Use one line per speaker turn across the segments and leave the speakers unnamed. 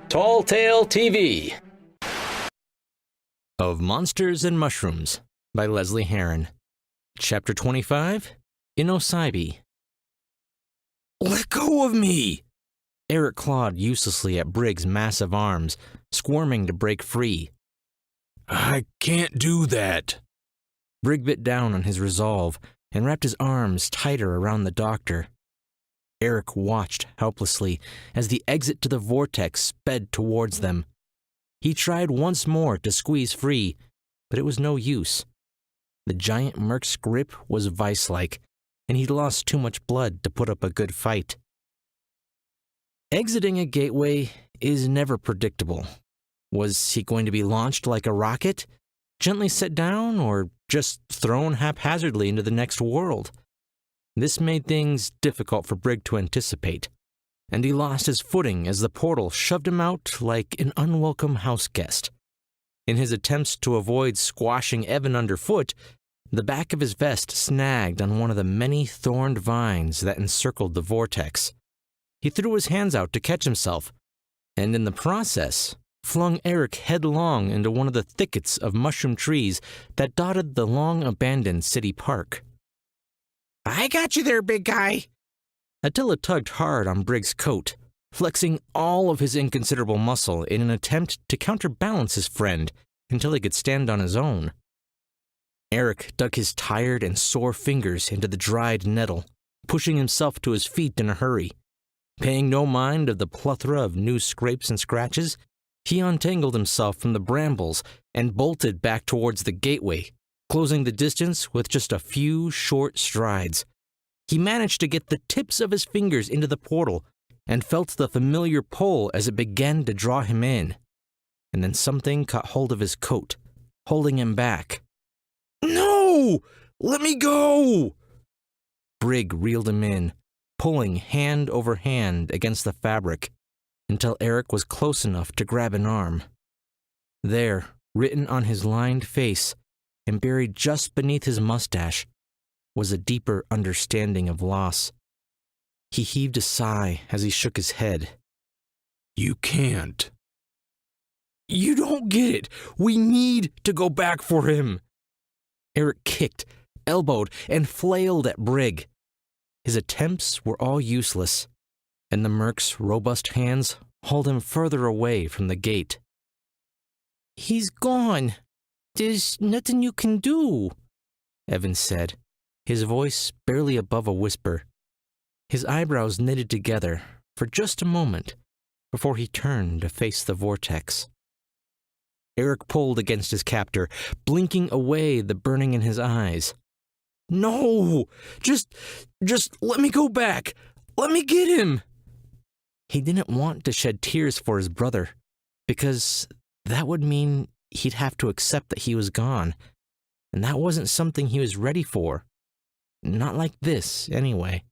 Tall Tale TV.
Of Monsters and Mushrooms by Lesley Herron. Chapter 25, Inosibe. Let go of me! Errik clawed uselessly at Brig's massive arms, squirming to break free. I can't do that. Brig bit down on his resolve and wrapped his arms tighter around the doctor. Errik watched helplessly as the exit to the vortex sped towards them. He tried once more to squeeze free, but it was no use. The giant merc's grip was vice-like, and he'd lost too much blood to put up a good fight. Exiting a gateway is never predictable. Was he going to be launched like a rocket, gently set down, or just thrown haphazardly into the next world? This made things difficult for Brig to anticipate, and he lost his footing as the portal shoved him out like an unwelcome house guest. In his attempts to avoid squashing Evan underfoot, the back of his vest snagged on one of the many thorned vines that encircled the vortex. He threw his hands out to catch himself, and in the process, flung Errik headlong into one of the thickets of mushroom trees that dotted the long-abandoned city park. I got you there, big guy! Attila tugged hard on Brig's coat, flexing all of his inconsiderable muscle in an attempt to counterbalance his friend until he could stand on his own. Errik dug his tired and sore fingers into the dried nettle, pushing himself to his feet in a hurry. Paying no mind of the plethora of new scrapes and scratches, he untangled himself from the brambles and bolted back towards the gateway, closing the distance with just a few short strides. He managed to get the tips of his fingers into the portal and felt the familiar pull as it began to draw him in. And then something caught hold of his coat, holding him back. No! Let me go! Brig reeled him in, pulling hand over hand against the fabric, until Errik was close enough to grab an arm. There, written on his lined face, and buried just beneath his mustache, was a deeper understanding of loss. He heaved a sigh as he shook his head. You can't. You don't get it. We need to go back for him. Errik kicked, elbowed, and flailed at Brig. His attempts were all useless, and the merc's robust hands hauled him further away from the gate. He's gone. There's nothing you can do, Evan said, his voice barely above a whisper. His eyebrows knitted together for just a moment before he turned to face the vortex. Errik pulled against his captor, blinking away the burning in his eyes. No! Just let me go back! Let me get him! He didn't want to shed tears for his brother, because that would mean he'd have to accept that he was gone, and that wasn't something he was ready for. Not like this, anyway.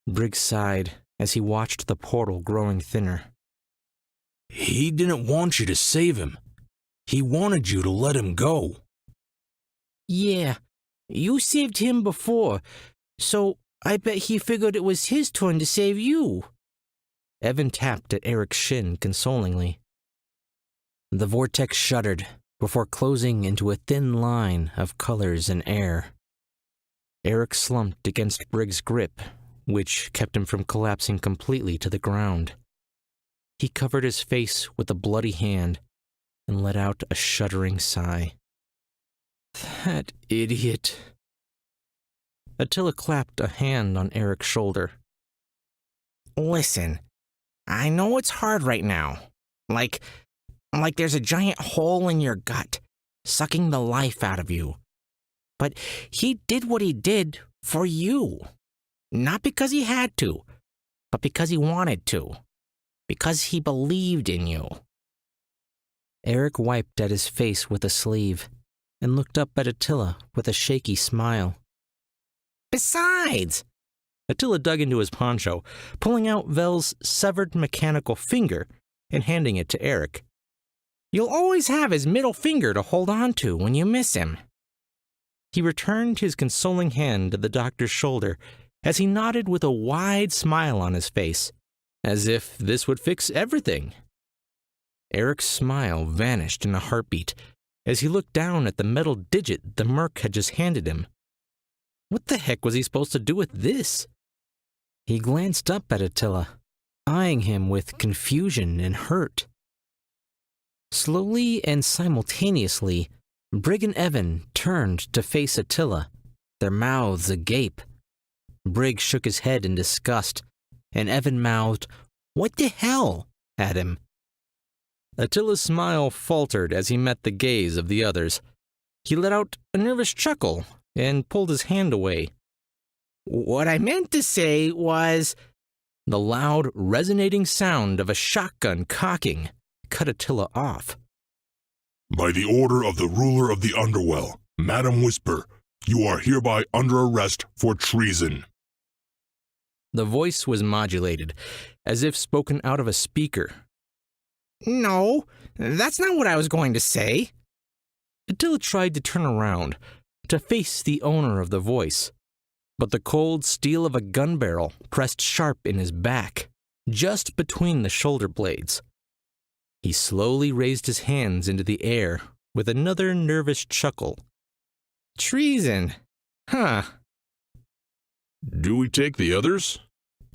Brig sighed as he watched the portal growing thinner. He didn't want you to save him. He wanted you to let him go. Yeah, you saved him before, so I bet he figured it was his turn to save you. Evan tapped at Erik's shin consolingly. The vortex shuddered before closing into a thin line of colors and air. Errik slumped against Brig's grip, which kept him from collapsing completely to the ground. He covered his face with a bloody hand and let out a shuddering sigh. That idiot. Attila clapped a hand on Erik's shoulder. Listen, I know it's hard right now. Like there's a giant hole in your gut, sucking the life out of you. But he did what he did for you. Not because he had to, but because he wanted to. Because he believed in you. Errik wiped at his face with a sleeve and looked up at Attila with a shaky smile. Besides, Attila dug into his poncho, pulling out Vel's severed mechanical finger and handing it to Errik. You'll always have his middle finger to hold on to when you miss him. He returned his consoling hand to the doctor's shoulder as he nodded with a wide smile on his face, as if this would fix everything. Errik's smile vanished in a heartbeat as he looked down at the metal digit the merc had just handed him. What the heck was he supposed to do with this? He glanced up at Attila, eyeing him with confusion and hurt. Slowly and simultaneously, Brig and Evan turned to face Attila, their mouths agape. Brig shook his head in disgust, and Evan mouthed, "What the hell?" at him. Attila's smile faltered as he met the gaze of the others. He let out a nervous chuckle and pulled his hand away. "What I meant to say was—" The loud, resonating sound of a shotgun cocking cut Attila off.
"By the order of the ruler of the Underwell, Madam Whisper, you are hereby under arrest for treason."
The voice was modulated, as if spoken out of a speaker. "No, that's not what I was going to say." Attila tried to turn around, to face the owner of the voice, but the cold steel of a gun barrel pressed sharp in his back, just between the shoulder blades. He slowly raised his hands into the air with another nervous chuckle. "Treason? Huh."
"Do we take the others?"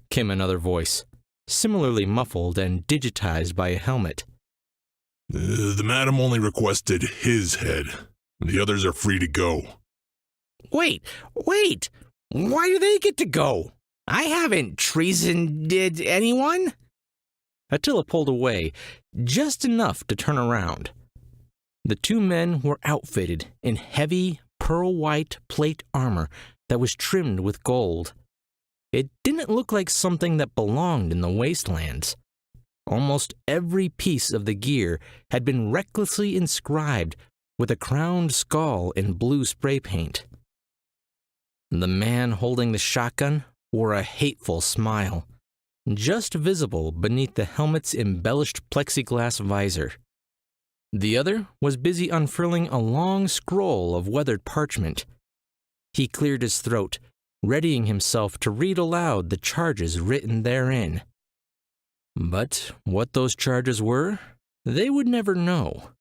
came another voice, similarly muffled and digitized by a helmet.
The madam only requested his head. The others are free to go."
Wait! Why do they get to go? I haven't treasoned anyone." Attila pulled away, just enough to turn around. The two men were outfitted in heavy, pearl-white plate armor that was trimmed with gold. It didn't look like something that belonged in the wastelands. Almost every piece of the gear had been recklessly inscribed with a crowned skull in blue spray paint. The man holding the shotgun wore a hateful smile, just visible beneath the helmet's embellished plexiglass visor. The other was busy unfurling a long scroll of weathered parchment. He cleared his throat, readying himself to read aloud the charges written therein. But what those charges were, they would never know.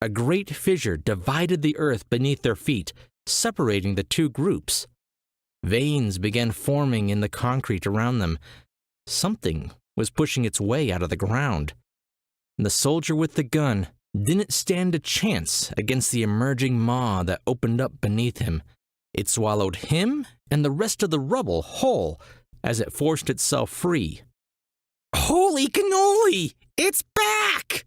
A great fissure divided the earth beneath their feet, separating the two groups. Veins began forming in the concrete around them. Something was pushing its way out of the ground. The soldier with the gun didn't stand a chance against the emerging maw that opened up beneath him. It swallowed him and the rest of the rubble whole as it forced itself free. "Holy cannoli! It's back!"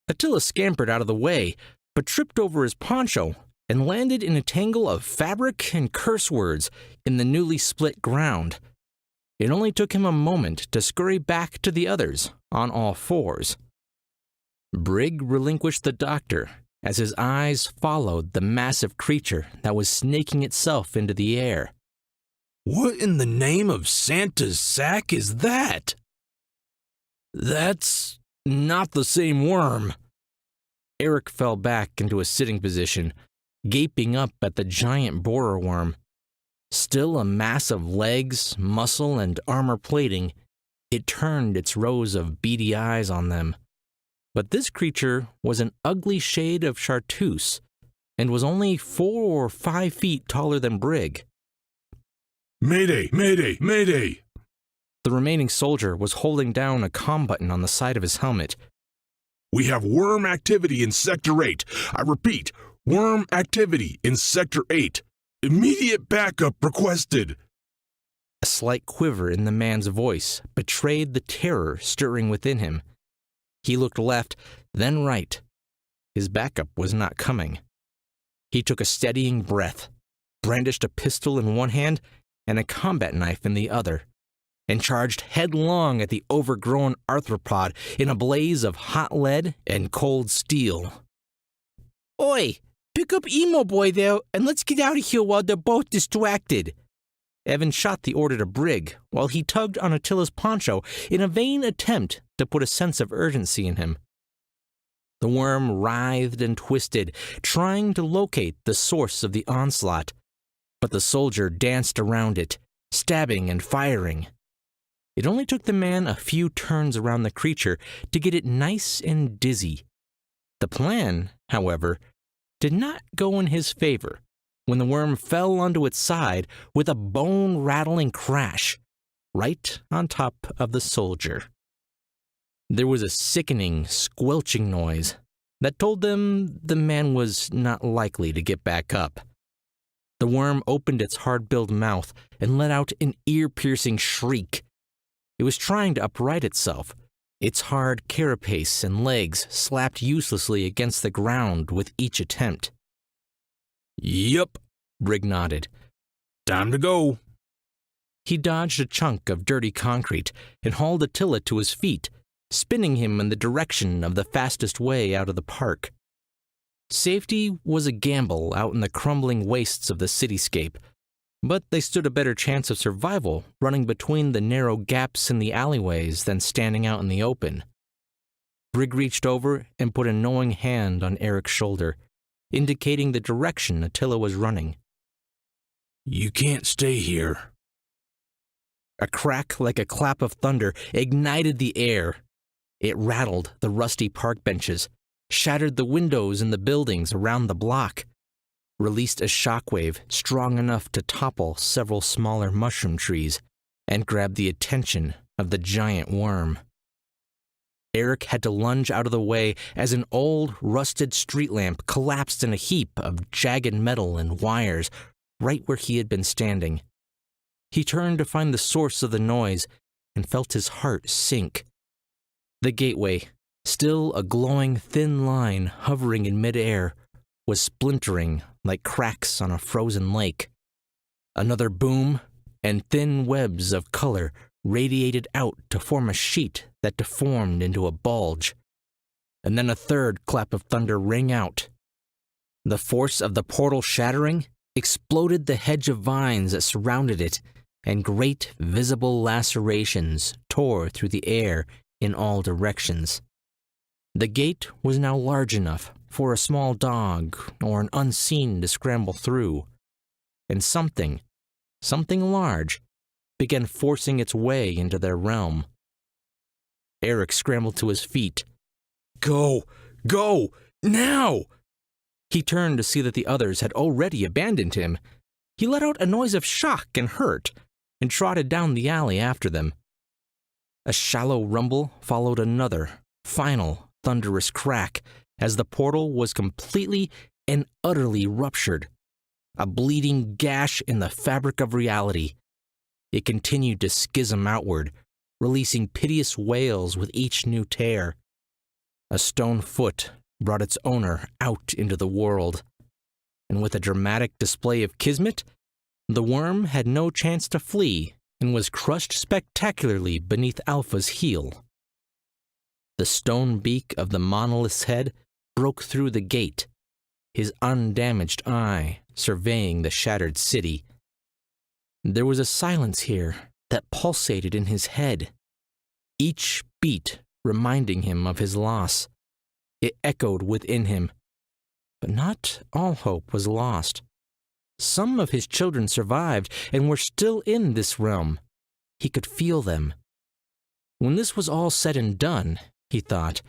Attila scampered out of the way, but tripped over his poncho and landed in a tangle of fabric and curse words in the newly split ground. It only took him a moment to scurry back to the others on all fours. Brig relinquished the doctor as his eyes followed the massive creature that was snaking itself into the air.
"What in the name of Santa's sack is that?" "That's not the same worm."
Errik fell back into a sitting position, gaping up at the giant borer worm. Still a mass of legs, muscle, and armor plating, it turned its rows of beady eyes on them. But this creature was an ugly shade of chartreuse, and was only 4 or 5 feet taller than Brig.
"Mayday! Mayday! Mayday!"
The remaining soldier was holding down a comm button on the side of his helmet.
"We have worm activity in Sector 8. I repeat, worm activity in Sector 8. Immediate backup requested."
A slight quiver in the man's voice betrayed the terror stirring within him. He looked left, then right. His backup was not coming. He took a steadying breath, brandished a pistol in one hand and a combat knife in the other, and charged headlong at the overgrown arthropod in a blaze of hot lead and cold steel. "Oi, pick up Emo Boy there and let's get out of here while they're both distracted." Evan shot the order to Brig while he tugged on Attila's poncho in a vain attempt to put a sense of urgency in him. The worm writhed and twisted, trying to locate the source of the onslaught, but the soldier danced around it, stabbing and firing. It only took the man a few turns around the creature to get it nice and dizzy. The plan, however, did not go in his favor when the worm fell onto its side with a bone-rattling crash, right on top of the soldier. There was a sickening, squelching noise that told them the man was not likely to get back up. The worm opened its hard-billed mouth and let out an ear-piercing shriek. It was trying to upright itself. Its hard carapace and legs slapped uselessly against the ground with each attempt.
Yup,
Brig nodded.
time to go.
He dodged a chunk of dirty concrete and hauled Attila to his feet, spinning him in the direction of the fastest way out of the park. Safety was a gamble out in the crumbling wastes of the cityscape, but they stood a better chance of survival running between the narrow gaps in the alleyways than standing out in the open. Brig reached over and put a knowing hand on Errik's shoulder, indicating the direction Attila was running.
You can't stay here.
A crack like a clap of thunder ignited the air. It rattled the rusty park benches, shattered the windows in the buildings around the block, released a shockwave strong enough to topple several smaller mushroom trees, and grab the attention of the giant worm. Errik had to lunge out of the way as an old, rusted street lamp collapsed in a heap of jagged metal and wires right where he had been standing. He turned to find the source of the noise and felt his heart sink. The gateway, still a glowing thin line hovering in midair, was splintering like cracks on a frozen lake. Another boom, and thin webs of color radiated out to form a sheet that deformed into a bulge. And then a third clap of thunder rang out. The force of the portal shattering exploded the hedge of vines that surrounded it, and great visible lacerations tore through the air in all directions. The gate was now large enough for a small dog or an unseen to scramble through, and something large, began forcing its way into their realm. Errik scrambled to his feet.
Go! Go! Now!
He turned to see that the others had already abandoned him. He let out a noise of shock and hurt, and trotted down the alley after them. A shallow rumble followed another, final, thunderous crack as the portal was completely and utterly ruptured, a bleeding gash in the fabric of reality. It continued to schism outward, releasing piteous wails with each new tear. A stone foot brought its owner out into the world, and with a dramatic display of kismet, the worm had no chance to flee and was crushed spectacularly beneath Alpha's heel. The stone beak of the monolith's head broke through the gate, his undamaged eye surveying the shattered city. There was a silence here that pulsated in his head, each beat reminding him of his loss. It echoed within him, but not all hope was lost. Some of his children survived and were still in this realm. He could feel them. When this was all said and done, he thought,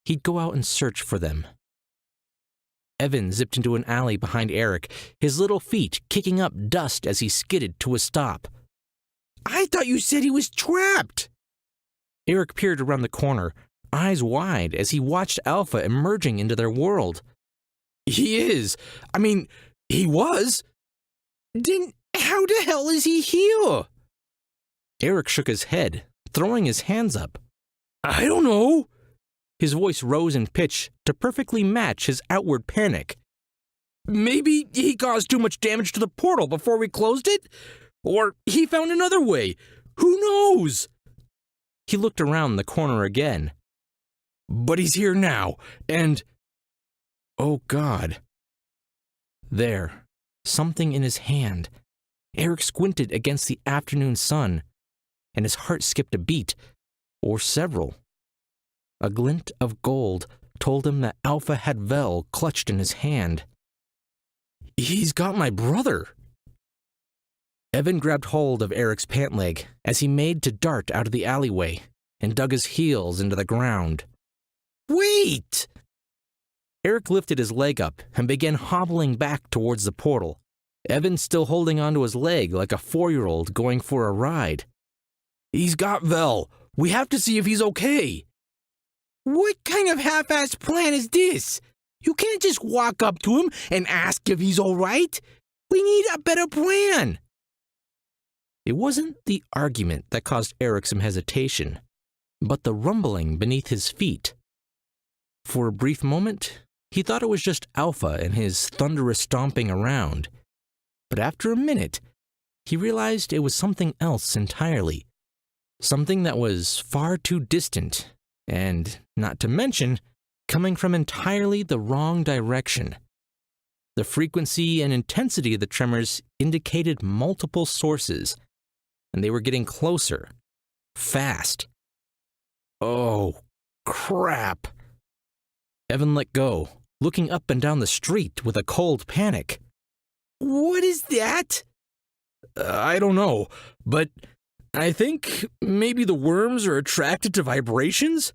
he'd go out and search for them. Evan zipped into an alley behind Errik, his little feet kicking up dust as he skidded to a stop.
I thought you said he was trapped!
Errik peered around the corner, eyes wide as he watched Alpha emerging into their world.
He is. He was. Then how the hell is he here?
Errik shook his head, throwing his hands up.
I don't know.
His voice rose in pitch to perfectly match his outward panic.
Maybe he caused too much damage to the portal before we closed it? Or he found another way. Who knows?
He looked around the corner again.
But he's here now, and...
Oh, God. There, something in his hand. Errik squinted against the afternoon sun, and his heart skipped a beat, or several. A glint of gold told him that Alpha had Vel clutched in his hand.
He's got my brother.
Evan grabbed hold of Errik's pant leg as he made to dart out of the alleyway and dug his heels into the ground.
Wait!
Errik lifted his leg up and began hobbling back towards the portal, Evan still holding onto his leg like a 4-year-old going for a ride.
He's got Vel. We have to see if he's okay. What kind of half-assed plan is this? You can't just walk up to him and ask if he's all right. We need a better plan.
It wasn't the argument that caused Errik some hesitation, but the rumbling beneath his feet. For a brief moment, he thought it was just Alpha and his thunderous stomping around. But after a minute, he realized it was something else entirely. Something that was far too distant, and, not to mention, coming from entirely the wrong direction. The frequency and intensity of the tremors indicated multiple sources, and they were getting closer, fast. Oh, crap. Evan let go, looking up and down the street with a cold panic.
What is that?
I don't know, but I think maybe the worms are attracted to vibrations?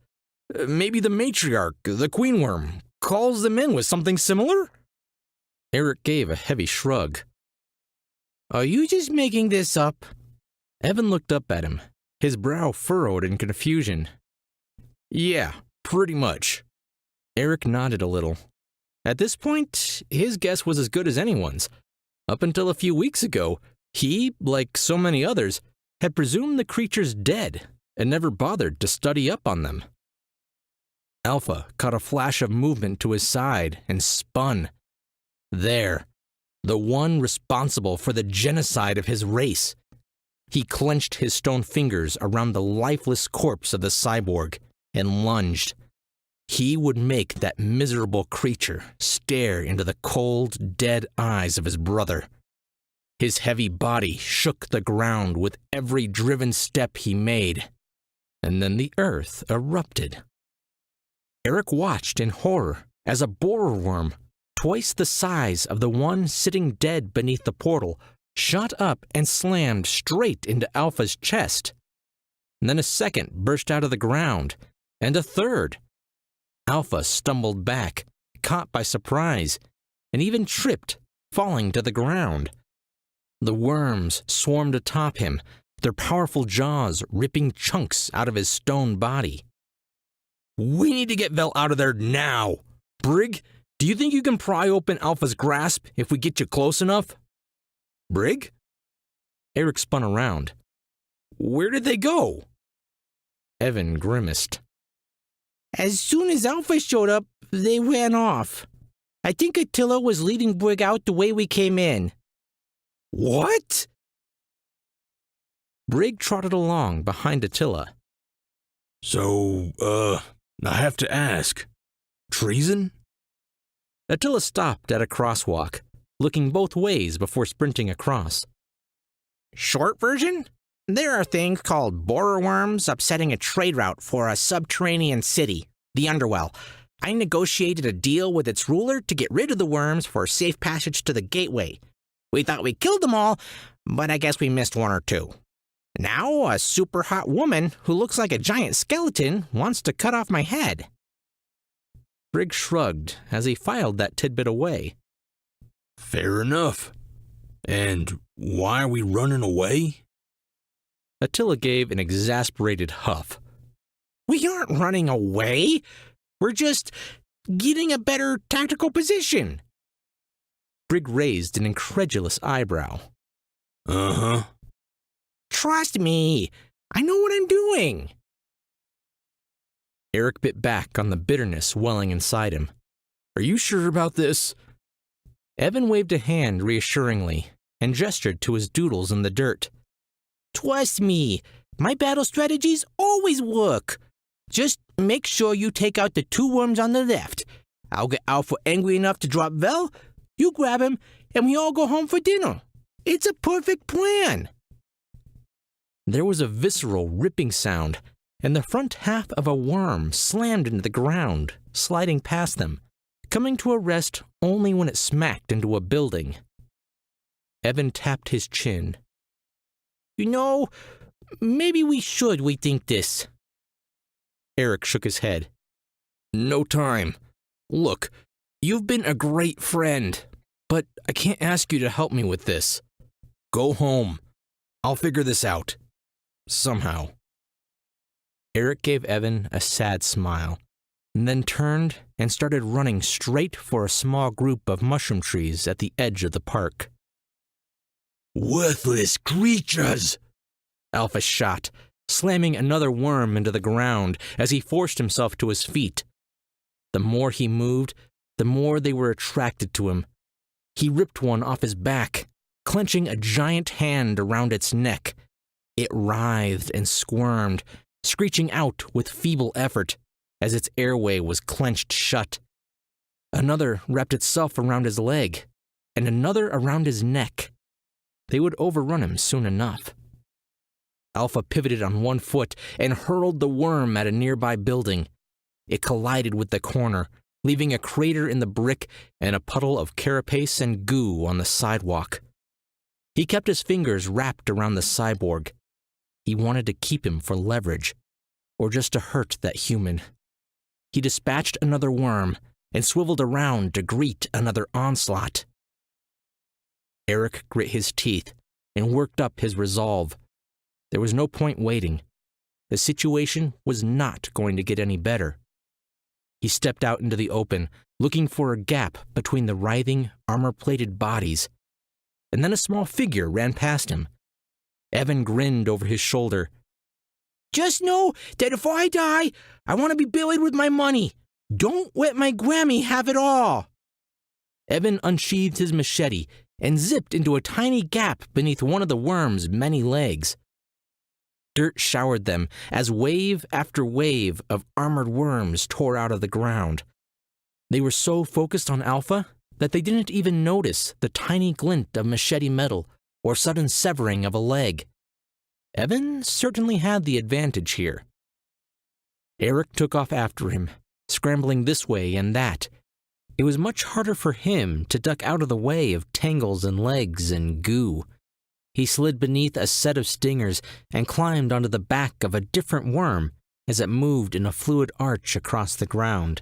Maybe the matriarch, the queen worm, calls them in with something similar? Errik gave a heavy shrug.
Are you just making this up?
Evan looked up at him, his brow furrowed in confusion. Yeah, pretty much. Errik nodded a little. At this point, his guess was as good as anyone's. Up until a few weeks ago, he, like so many others, had presumed the creatures dead and never bothered to study up on them. Alpha caught a flash of movement to his side and spun. There, the one responsible for the genocide of his race. He clenched his stone fingers around the lifeless corpse of the cyborg and lunged. He would make that miserable creature stare into the cold, dead eyes of his brother. His heavy body shook the ground with every driven step he made, and then the earth erupted. Errik watched in horror as a borer worm, twice the size of the one sitting dead beneath the portal, shot up and slammed straight into Alpha's chest. And then a second burst out of the ground, and a third. Alpha stumbled back, caught by surprise, and even tripped, falling to the ground. The worms swarmed atop him, their powerful jaws ripping chunks out of his stone body.
We need to get Vel out of there now. Brig, do you think you can pry open Alpha's grasp if we get you close enough?
Brig? Errik spun around.
Where did they go?
Evan grimaced.
As soon as Alpha showed up, they ran off. I think Attila was leading Brig out the way we came in.
What?
Brig trotted along behind Attila.
So, I have to ask, treason?
Attila stopped at a crosswalk, looking both ways before sprinting across.
Short version? There are things called borer worms upsetting a trade route for a subterranean city, the Underwell. I negotiated a deal with its ruler to get rid of the worms for safe passage to the gateway. We thought we killed them all, but I guess we missed one or two. Now, a super hot woman who looks like a giant skeleton wants to cut off my head.
Brig shrugged as he filed that tidbit away.
Fair enough. And why are we running away?
Attila gave an exasperated huff.
We aren't running away. We're just getting a better tactical position.
Brig raised an incredulous eyebrow.
Uh-huh.
Trust me. I know what I'm doing.
Errik bit back on the bitterness welling inside him.
Are you sure about this?
Evan waved a hand reassuringly and gestured to his doodles in the dirt.
Trust me, my battle strategies always work. Just make sure you take out the 2 worms on the left. I'll get Alpha angry enough to drop Vel, you grab him, and we all go home for dinner. It's a perfect plan.
There was a visceral ripping sound, and the front half of a worm slammed into the ground, sliding past them, coming to a rest only when it smacked into a building. Evan tapped his chin,
You know, maybe we should rethink this.
Errik shook his head.
No time. Look, you've been a great friend, but I can't ask you to help me with this. Go home. I'll figure this out. Somehow.
Errik gave Evan a sad smile, and then turned and started running straight for a small group of mushroom trees at the edge of the park.
Worthless creatures!
Alpha shot, slamming another worm into the ground as he forced himself to his feet. The more he moved, the more they were attracted to him. He ripped one off his back, clenching a giant hand around its neck. It writhed and squirmed, screeching out with feeble effort as its airway was clenched shut. Another wrapped itself around his leg, and another around his neck. They would overrun him soon enough. Alpha pivoted on one foot and hurled the worm at a nearby building. It collided with the corner, leaving a crater in the brick and a puddle of carapace and goo on the sidewalk. He kept his fingers wrapped around the cyborg. He wanted to keep him for leverage, or just to hurt that human. He dispatched another worm and swiveled around to greet another onslaught. Errik grit his teeth and worked up his resolve. There was no point waiting. The situation was not going to get any better. He stepped out into the open, looking for a gap between the writhing, armor-plated bodies. And then a small figure ran past him. Evan grinned over his shoulder.
Just know that if I die, I want to be buried with my money. Don't let my Grammy have it all.
Evan unsheathed his machete and zipped into a tiny gap beneath one of the worm's many legs. Dirt showered them as wave after wave of armored worms tore out of the ground. They were so focused on Alpha that they didn't even notice the tiny glint of machete metal or sudden severing of a leg. Evan certainly had the advantage here. Errik took off after him, scrambling this way and that. It was much harder for him to duck out of the way of tangles and legs and goo. He slid beneath a set of stingers and climbed onto the back of a different worm as it moved in a fluid arch across the ground.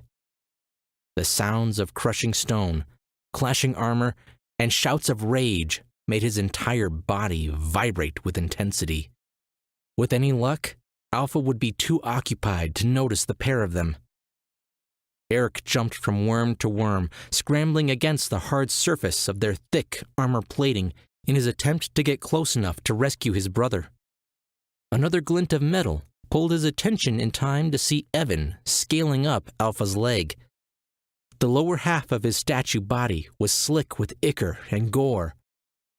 The sounds of crushing stone, clashing armor, and shouts of rage made his entire body vibrate with intensity. With any luck, Alpha would be too occupied to notice the pair of them. Errik jumped from worm to worm, scrambling against the hard surface of their thick armor plating in his attempt to get close enough to rescue his brother. Another glint of metal pulled his attention in time to see Evan scaling up Alpha's leg. The lower half of his statue body was slick with ichor and gore,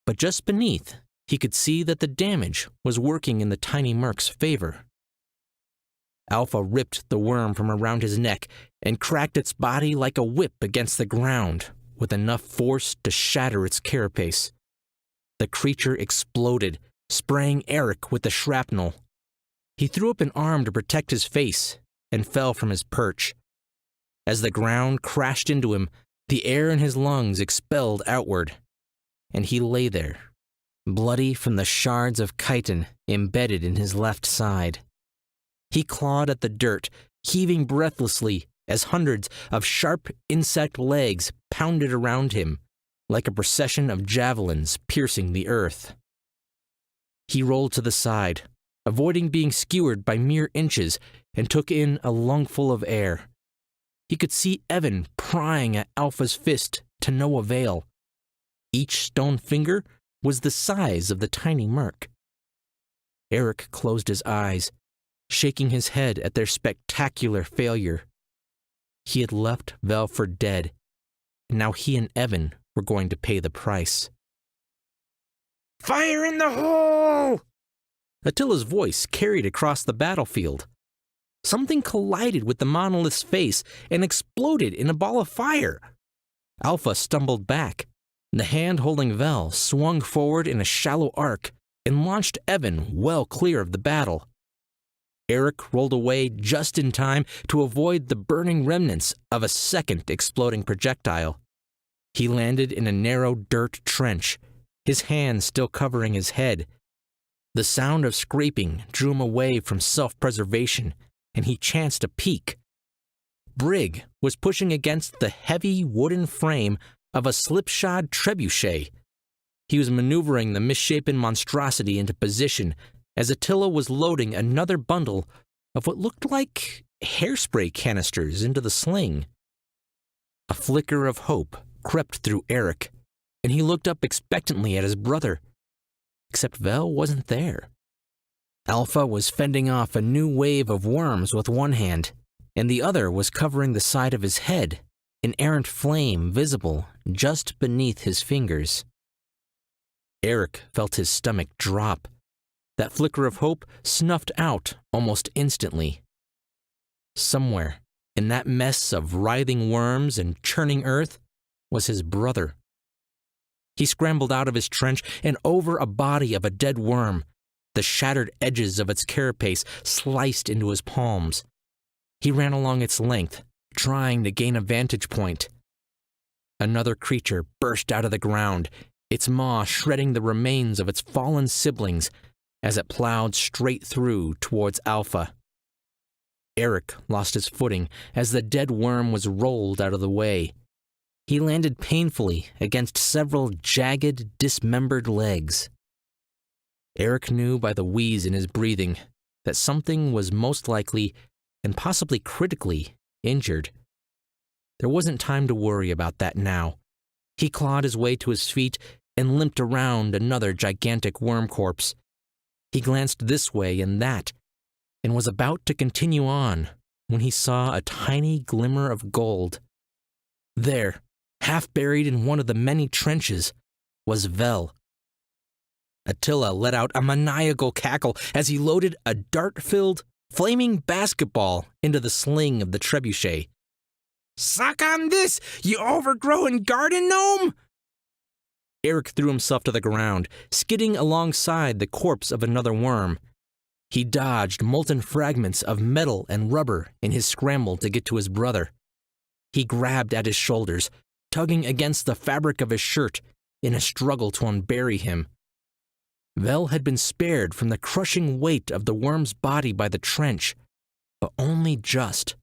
but just beneath, he could see that the damage was working in the tiny merc's favor. Alpha ripped the worm from around his neck and cracked its body like a whip against the ground with enough force to shatter its carapace. The creature exploded, spraying Errik with the shrapnel. He threw up an arm to protect his face and fell from his perch. As the ground crashed into him, the air in his lungs expelled outward, and he lay there, bloody from the shards of chitin embedded in his left side. He clawed at the dirt, heaving breathlessly as hundreds of sharp insect legs pounded around him, like a procession of javelins piercing the earth. He rolled to the side, avoiding being skewered by mere inches, and took in a lungful of air. He could see Evan prying at Alpha's fist to no avail. Each stone finger was the size of the tiny merc. Errik closed his eyes, shaking his head at their spectacular failure. He had left Vel for dead, and now he and Evan were going to pay the price.
Fire in the hole!
Attila's voice carried across the battlefield. Something collided with the monolith's face and exploded in a ball of fire. Alpha stumbled back. The hand holding Vel swung forward in a shallow arc and launched Evan well clear of the battle. Errik rolled away just in time to avoid the burning remnants of a second exploding projectile. He landed in a narrow dirt trench, his hand still covering his head. The sound of scraping drew him away from self-preservation, and he chanced a peek. Brig was pushing against the heavy wooden frame of a slipshod trebuchet. He was maneuvering the misshapen monstrosity into position as Attila was loading another bundle of what looked like hairspray canisters into the sling. A flicker of hope crept through Errik, and he looked up expectantly at his brother. Except Vel wasn't there. Alpha was fending off a new wave of worms with one hand, and the other was covering the side of his head, an errant flame visible just beneath his fingers. Errik felt his stomach drop. That flicker of hope snuffed out almost instantly. Somewhere in that mess of writhing worms and churning earth was his brother. He scrambled out of his trench and over a body of a dead worm, the shattered edges of its carapace sliced into his palms. He ran along its length, trying to gain a vantage point. Another creature burst out of the ground, its maw shredding the remains of its fallen siblings as it plowed straight through towards Alpha. Errik lost his footing as the dead worm was rolled out of the way. He landed painfully against several jagged, dismembered legs. Errik knew by the wheeze in his breathing that something was most likely, and possibly critically, injured. There wasn't time to worry about that now. He clawed his way to his feet and limped around another gigantic worm corpse. He glanced this way and that, and was about to continue on when he saw a tiny glimmer of gold. There, half buried in one of the many trenches, was Vel. Attila let out a maniacal cackle as he loaded a dart-filled, flaming basketball into the sling of the trebuchet.
Suck on this, you overgrown garden gnome!
Errik threw himself to the ground, skidding alongside the corpse of another worm. He dodged molten fragments of metal and rubber in his scramble to get to his brother. He grabbed at his shoulders, tugging against the fabric of his shirt in a struggle to unbury him. Vel had been spared from the crushing weight of the worm's body by the trench, but only just.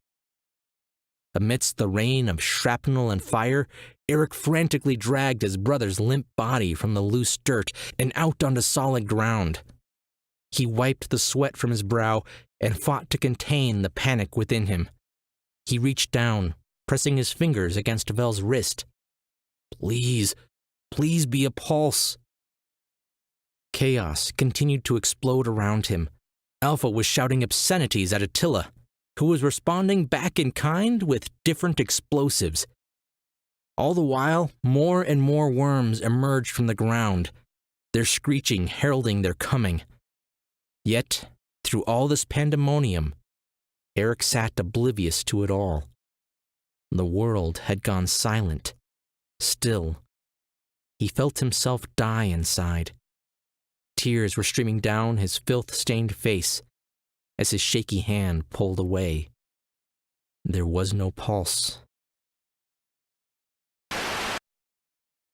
Amidst the rain of shrapnel and fire, Errik frantically dragged his brother's limp body from the loose dirt and out onto solid ground. He wiped the sweat from his brow and fought to contain the panic within him. He reached down, pressing his fingers against Vel's wrist. Please be a pulse. Chaos continued to explode around him. Alpha was shouting obscenities at Attila, who was responding back in kind with different explosives. All the while, more and more worms emerged from the ground, their screeching heralding their coming. Yet, through all this pandemonium, Errik sat oblivious to it all. The world had gone silent, still. He felt himself die inside. Tears were streaming down his filth-stained face as his shaky hand pulled away. There was no pulse.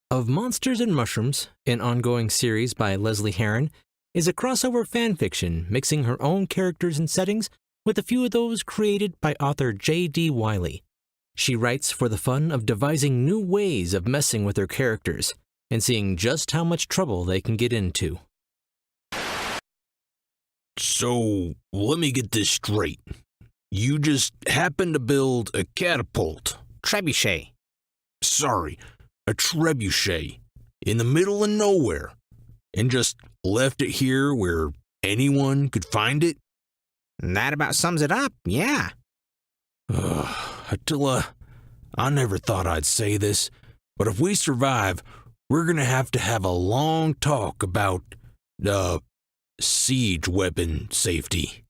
Of Monsters and Mushrooms, an ongoing series by Lesley Herron, is a crossover fanfiction mixing her own characters and settings with a few of those created by author J.D. Wiley. She writes for the fun of devising new ways of messing with her characters and seeing just how much trouble they can get into.
So, let me get this straight. You just happened to build a catapult.
Trebuchet.
Sorry, a trebuchet. In the middle of nowhere. And just left it here where anyone could find it?
That about sums it up, yeah.
Attila, I never thought I'd say this, but if we survive, we're gonna have a long talk about, siege weapon safety.